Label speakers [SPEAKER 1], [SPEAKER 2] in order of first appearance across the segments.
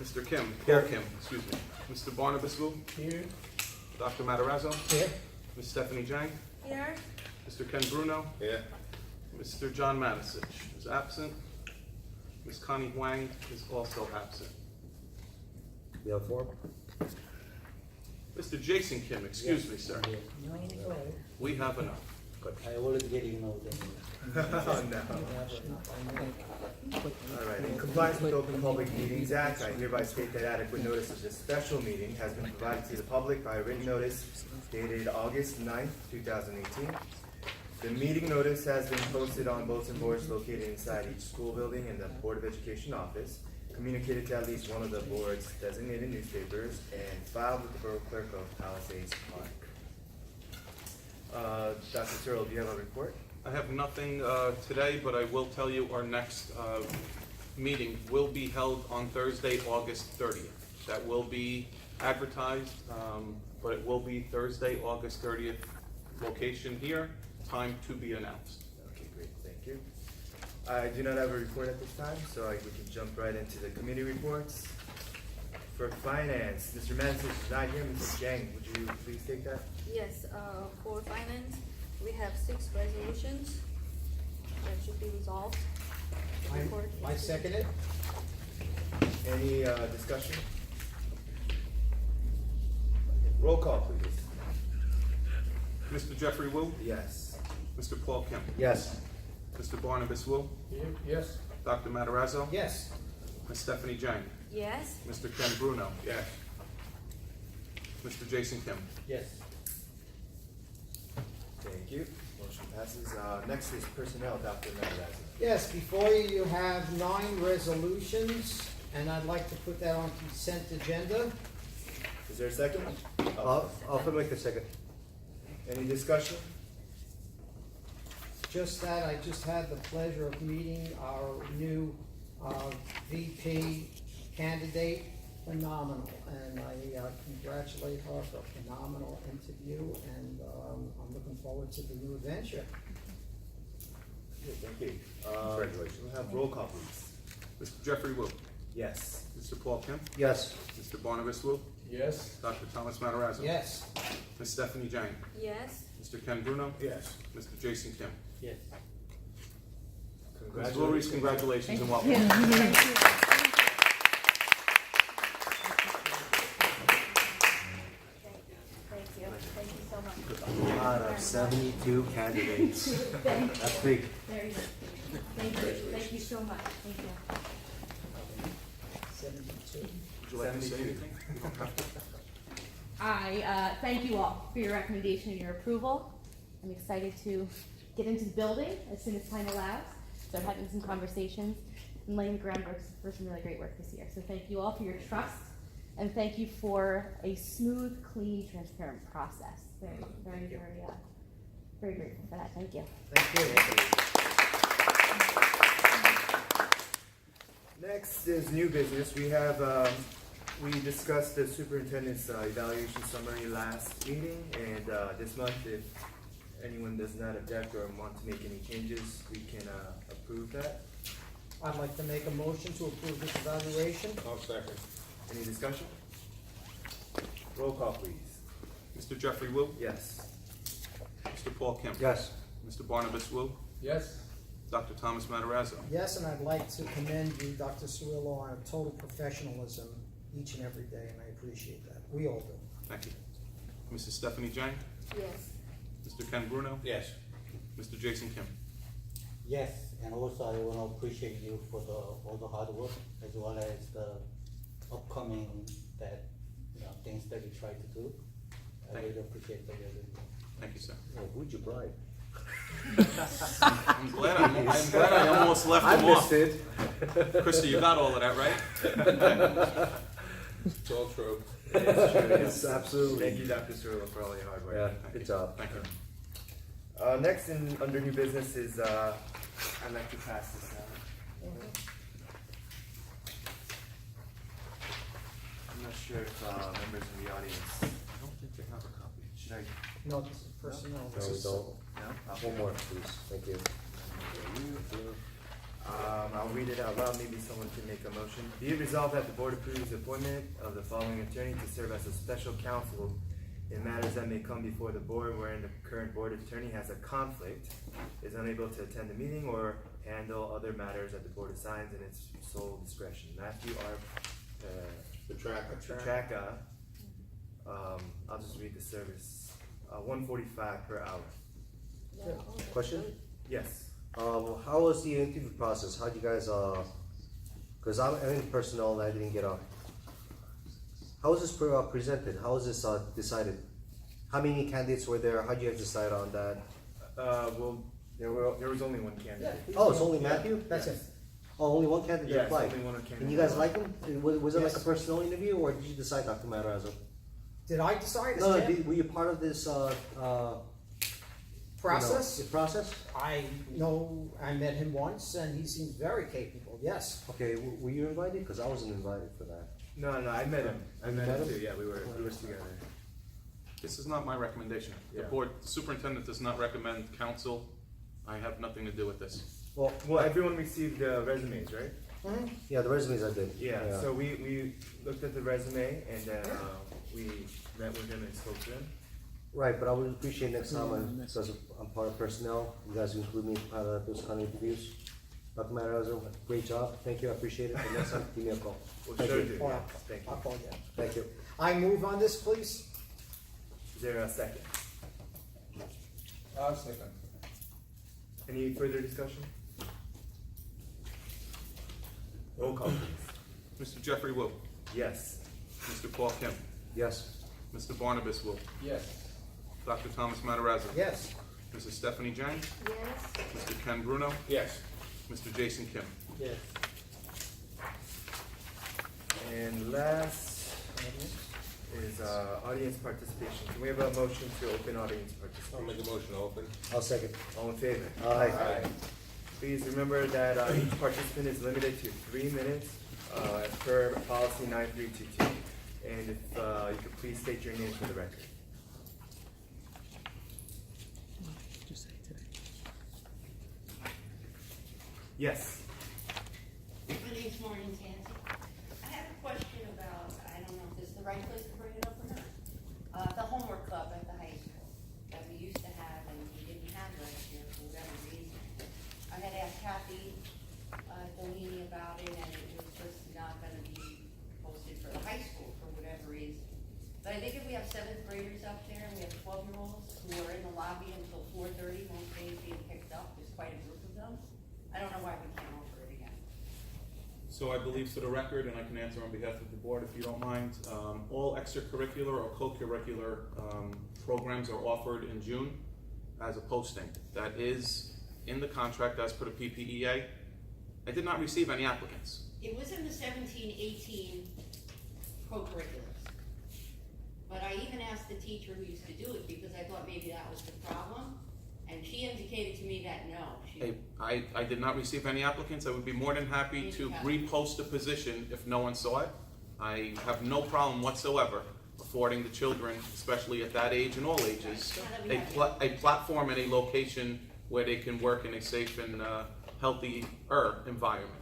[SPEAKER 1] Mr. Kim, Paul Kim, excuse me. Mr. Barnabas Wu,
[SPEAKER 2] Here.
[SPEAKER 1] Dr. Matarazzo,
[SPEAKER 2] Here.
[SPEAKER 1] Ms. Stephanie Jang,
[SPEAKER 3] Here.
[SPEAKER 1] Mr. Ken Bruno,
[SPEAKER 4] Here.
[SPEAKER 1] Mr. John Manisich is absent. Ms. Connie Huang is also absent.
[SPEAKER 4] You have four?
[SPEAKER 1] Mr. Jason Kim, excuse me, sir.
[SPEAKER 2] No, it's all right.
[SPEAKER 1] We have enough.
[SPEAKER 5] I always get ignored.
[SPEAKER 4] Oh, no. All right, in compliance with the Open Public Meetings Act, I hereby state that adequate notice of this special meeting has been provided to the public by written notice dated August 9th, 2018. The meeting notice has been posted on bulletin boards located inside each school building in the Board of Education office, communicated to at least one of the board's designated newspapers, and filed with the Borough Clerk of Palisades Park. Dr. Searle, do you have a report?
[SPEAKER 1] I have nothing today, but I will tell you our next meeting will be held on Thursday, August 30th. That will be advertised, but it will be Thursday, August 30th. Location here, time to be announced.
[SPEAKER 4] Okay, great, thank you. I do not have a report at this time, so we can jump right into the committee reports. For finance, Mr. Manis is not here. Mrs. Jang, would you please take that?
[SPEAKER 3] Yes, for finance, we have 6 resolutions that should be resolved. The report
[SPEAKER 2] I
[SPEAKER 3] is-
[SPEAKER 2] second it.
[SPEAKER 4] Any discussion? Roll call, please.
[SPEAKER 1] Mr. Jeffrey Wu,
[SPEAKER 4] Yes.
[SPEAKER 1] Mr. Paul Kim,
[SPEAKER 4] Yes.
[SPEAKER 1] Mr. Barnabas Wu,
[SPEAKER 2] Here. Yes.
[SPEAKER 1] Dr. Matarazzo,
[SPEAKER 2] Yes.
[SPEAKER 1] Ms. Stephanie Jang,
[SPEAKER 3] Yes.
[SPEAKER 1] Mr. Ken Bruno. Yes. Mr. Jason Kim.
[SPEAKER 2] Yes.
[SPEAKER 4] Thank you. Motion passes. Next is personnel, Dr. Matarazzi.
[SPEAKER 2] Yes, before you, you have 9 resolutions, and I'd like to put that on consent agenda.
[SPEAKER 4] Is there a second?
[SPEAKER 5] I'll make the second.
[SPEAKER 4] Any discussion?
[SPEAKER 2] Just that, I just had the pleasure of meeting our new VP candidate, phenomenal. And I congratulate her for a phenomenal interview, and I'm looking forward to the new adventure.
[SPEAKER 4] Good, thank you.
[SPEAKER 1] Congratulations.
[SPEAKER 4] We'll have roll call, please.
[SPEAKER 1] Mr. Jeffrey Wu,
[SPEAKER 4] Yes.
[SPEAKER 1] Mr. Paul Kim,
[SPEAKER 5] Yes.
[SPEAKER 1] Mr. Barnabas Wu,
[SPEAKER 2] Yes.
[SPEAKER 1] Dr. Thomas Matarazzo.
[SPEAKER 2] Yes.
[SPEAKER 1] Ms. Stephanie Jang,
[SPEAKER 3] Yes.
[SPEAKER 1] Mr. Ken Bruno,
[SPEAKER 4] Yes.
[SPEAKER 1] Mr. Jason Kim.
[SPEAKER 2] Yes.
[SPEAKER 1] Ms. Voorhees, congratulations and welcome.
[SPEAKER 3] Thank you. Thank you so much.
[SPEAKER 5] Out of 72 candidates. That's big.
[SPEAKER 3] Very good. Thank you. Thank you so much. Thank you.
[SPEAKER 2] 72.
[SPEAKER 1] Would you like to say
[SPEAKER 4] 72.
[SPEAKER 1] anything? You don't have to.
[SPEAKER 6] I thank you all for your recommendation and your approval. I'm excited to get into the building as soon as time allows. Start having some conversations and laying the groundwork for some really great work this year. So thank you all for your trust, and thank you for a smooth, clean, transparent process. Very grateful for that. Thank you.
[SPEAKER 2] Thank you.
[SPEAKER 4] Next is new business. We have, we discussed the superintendent's evaluation summary last meeting, and this month, if anyone does not object or want to make any changes, we can approve that.
[SPEAKER 2] I'd like to make a motion to approve this evaluation.
[SPEAKER 4] I'll second. Any discussion? Roll call, please.
[SPEAKER 1] Mr. Jeffrey Wu,
[SPEAKER 4] Yes.
[SPEAKER 1] Mr. Paul Kim.
[SPEAKER 5] Yes.
[SPEAKER 1] Mr. Barnabas Wu,
[SPEAKER 2] Yes.
[SPEAKER 1] Dr. Thomas Matarazzo.
[SPEAKER 2] Yes, and I'd like to commend you, Dr. Cirillo, on a total professionalism each and every day, and I appreciate that. We all do.
[SPEAKER 1] Thank you. Mrs. Stephanie Jang,
[SPEAKER 3] Yes.
[SPEAKER 1] Mr. Ken Bruno,
[SPEAKER 4] Yes.
[SPEAKER 1] Mr. Jason Kim.
[SPEAKER 5] Yes, and also I want to appreciate you for all the hard work as well as the upcoming things that you try to do. I
[SPEAKER 1] Thank
[SPEAKER 5] really appreciate that you're doing.
[SPEAKER 1] Thank you, sir.
[SPEAKER 5] Who'd you bribe?
[SPEAKER 1] I'm glad I almost left him off.
[SPEAKER 5] it.
[SPEAKER 1] Krista, you got all of that, right?
[SPEAKER 4] It's all true.
[SPEAKER 5] It's absolutely.
[SPEAKER 4] Thank you, Dr. Cirillo, for all your hard work.
[SPEAKER 5] Yeah, good job.
[SPEAKER 1] Thank you.
[SPEAKER 4] Next, under new business is, I'd like to pass this out. I'm not sure if members in the audience,
[SPEAKER 1] I don't think they have a copy.
[SPEAKER 4] should I?
[SPEAKER 2] No, this is personnel.
[SPEAKER 5] No, we don't.
[SPEAKER 4] No?
[SPEAKER 5] One more, please. Thank you.
[SPEAKER 4] I'll read it out loud, maybe someone can make a motion. Be it resolved that the board approves the appointment of the following attorney to serve as a special counsel in matters that may come before the board wherein the current board attorney has a conflict, is unable to attend the meeting, or handle other matters that the board assigns in its sole discretion. Matthew R. Petracca. I'll just read the service. $145 per hour.
[SPEAKER 3] Yeah.
[SPEAKER 7] Question?
[SPEAKER 4] Yes.
[SPEAKER 7] How was the interview process? How would you guys, cause I'm in personnel and I didn't get how was this presented? How was this decided? How many candidates were there? How did you guys decide on that?
[SPEAKER 4] Well, there was only one candidate.
[SPEAKER 7] Oh, it's only Matthew?
[SPEAKER 2] That's it.
[SPEAKER 7] Oh, only one candidate
[SPEAKER 4] Yes,
[SPEAKER 7] applied?
[SPEAKER 4] only one candidate.
[SPEAKER 7] And you guys like him? Was it like a
[SPEAKER 2] Yes.
[SPEAKER 7] personnel interview or did you decide Dr. Matarazzo?
[SPEAKER 2] Did I decide?
[SPEAKER 7] No,
[SPEAKER 2] Tim?
[SPEAKER 7] were you part of this,
[SPEAKER 2] Process?
[SPEAKER 7] The process?
[SPEAKER 2] I know I met him once and he seems very capable, yes.
[SPEAKER 7] Okay, were you invited? Cause I wasn't invited for that.
[SPEAKER 4] No, I met him. I met
[SPEAKER 7] met
[SPEAKER 4] him
[SPEAKER 7] him?
[SPEAKER 4] too. Yeah, we were together.
[SPEAKER 1] This is not my recommendation. The
[SPEAKER 4] Yeah.
[SPEAKER 1] board superintendent does not recommend counsel. I have nothing to do with this.
[SPEAKER 7] Well,
[SPEAKER 4] Well, everyone received resumes, right?
[SPEAKER 7] yeah, the resumes I did.
[SPEAKER 4] Yeah. So we looked at the resume and then we met with him and spoke to him.
[SPEAKER 7] Right, but I would appreciate next time, because I'm part of personnel, you guys include me in part of those kind of interviews. Dr. Matarazzo, great job, thank you, I appreciate it, and next time, give me a call.
[SPEAKER 4] We'll
[SPEAKER 7] Thank
[SPEAKER 4] sure
[SPEAKER 7] you.
[SPEAKER 4] do.
[SPEAKER 2] All
[SPEAKER 4] Yeah.
[SPEAKER 2] right.
[SPEAKER 4] Thank
[SPEAKER 2] I'll
[SPEAKER 4] you.
[SPEAKER 2] call you.
[SPEAKER 7] Thank you.
[SPEAKER 2] I move on this, please.
[SPEAKER 4] Is there a second?
[SPEAKER 8] Second.
[SPEAKER 4] Any further discussion? Roll call, please.
[SPEAKER 1] Mr. Jeffrey Wu,
[SPEAKER 4] Yes.
[SPEAKER 1] Mr. Paul Kim,
[SPEAKER 7] Yes.
[SPEAKER 1] Mr. Barnabas Wu,
[SPEAKER 8] Yes.
[SPEAKER 1] Dr. Thomas Matarazzo,
[SPEAKER 2] Yes.
[SPEAKER 1] Mrs. Stephanie Jang,
[SPEAKER 3] Yes.
[SPEAKER 1] Mr. Ken Bruno,
[SPEAKER 8] Yes.
[SPEAKER 1] Mr. Jason Kim.
[SPEAKER 5] Yes.
[SPEAKER 4] And last is audience participation. Can we have a motion to open audience
[SPEAKER 8] I'll make
[SPEAKER 4] participation?
[SPEAKER 8] a motion to open.
[SPEAKER 7] I'll second.
[SPEAKER 4] All in favor?
[SPEAKER 7] Aye.
[SPEAKER 4] Please remember that each participant is limited to 3 minutes as per policy 9322. And if you could please state your name for the record. Yes.
[SPEAKER 9] My name's Maureen Tansy. I have a question about, I don't know if this is the right place to bring it up or not. The homework club at the high school that we used to have and we didn't have last year for whatever reason. I had asked Kathy Doheny about it and it was just not gonna be posted for the high school for whatever reason. But I think if we have 7th graders up there and we have 12-year-olds who are in the lobby until 4:30, most days being picked up, there's quite a group of them. I don't know why we can't offer it again.
[SPEAKER 1] So I believe for the record, and I can answer on behalf of the board if you don't mind, all extracurricular or co-curricular programs are offered in June as a posting. That is in the contract as per the PPEA. I did not receive any applicants.
[SPEAKER 9] It was in the 17-18 co-curriculars. But I even asked the teacher who used to do it because I thought maybe that was the problem. And she indicated to me that no.
[SPEAKER 1] I did not receive any applicants. I would be more than happy to repost the position if no one saw it. I have no problem whatsoever affording the children, especially at that age and all ages, a platform and a location where they can work in a safe and healthier environment.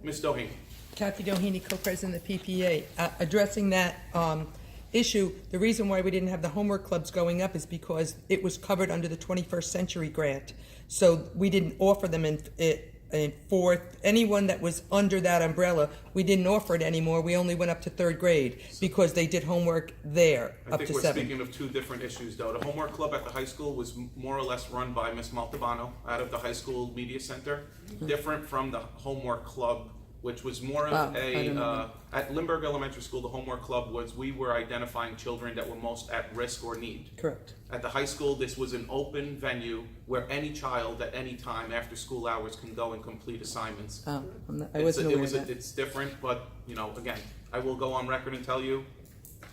[SPEAKER 1] Ms. Doheny.
[SPEAKER 10] Kathy Doheny, co-president of the PPA. Addressing that issue, the reason why we didn't have the homework clubs going up is because it was covered under the 21st Century Grant. So we didn't offer them for anyone that was under that umbrella. We didn't offer it anymore. We only went up to 3rd grade because they did homework there
[SPEAKER 1] I
[SPEAKER 10] up
[SPEAKER 1] think
[SPEAKER 10] to
[SPEAKER 1] we're
[SPEAKER 10] 7.
[SPEAKER 1] speaking of two different issues, though. The homework club at the high school was more or less run by Ms. Maltabano out of the high school media center, different from the homework club, which was more of at Lindbergh Elementary School, the homework club was, we were identifying children that were most at risk or need.
[SPEAKER 10] Correct.
[SPEAKER 1] At the high school, this was an open venue where any child at any time after school hours can go and complete assignments.
[SPEAKER 10] I wasn't aware of that.
[SPEAKER 1] It's different, but, again, I will go on record and tell you,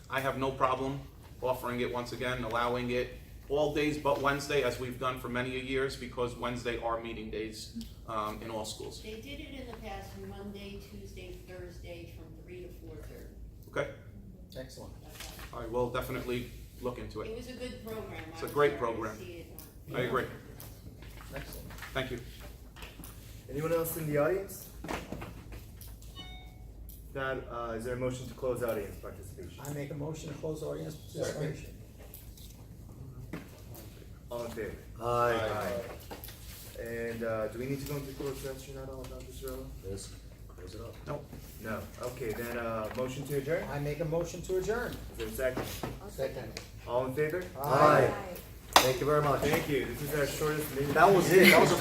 [SPEAKER 1] I have no problem offering it once again, allowing it all days but Wednesday, as we've done for many years, because Wednesday are meeting days in all schools.
[SPEAKER 9] They did it in the past Monday, Tuesday, Thursday from 3 to 4:30.
[SPEAKER 1] Okay?
[SPEAKER 2] Excellent.
[SPEAKER 1] I will definitely look into
[SPEAKER 9] It
[SPEAKER 1] it.
[SPEAKER 9] was a good program.
[SPEAKER 1] It's a great
[SPEAKER 9] I was sorry to
[SPEAKER 1] program.
[SPEAKER 9] see it not.
[SPEAKER 1] I agree.
[SPEAKER 2] Excellent.
[SPEAKER 1] Thank you.
[SPEAKER 4] Anyone else in the audience? That, is there a motion to close audience participation?
[SPEAKER 2] I make a motion to close audience participation.
[SPEAKER 4] All in favor?
[SPEAKER 7] Aye.
[SPEAKER 4] And, do we need to go into closed session at all, Dr. Cirillo?
[SPEAKER 7] Yes, close it up.
[SPEAKER 4] No. Okay, then, motion to adjourn?
[SPEAKER 2] I make a motion to adjourn.
[SPEAKER 4] Is there a second?
[SPEAKER 5] Second.
[SPEAKER 4] All in favor?
[SPEAKER 7] Aye. Thank you very much.
[SPEAKER 4] Thank you. This is our shortest meeting.
[SPEAKER 7] That was it. That was a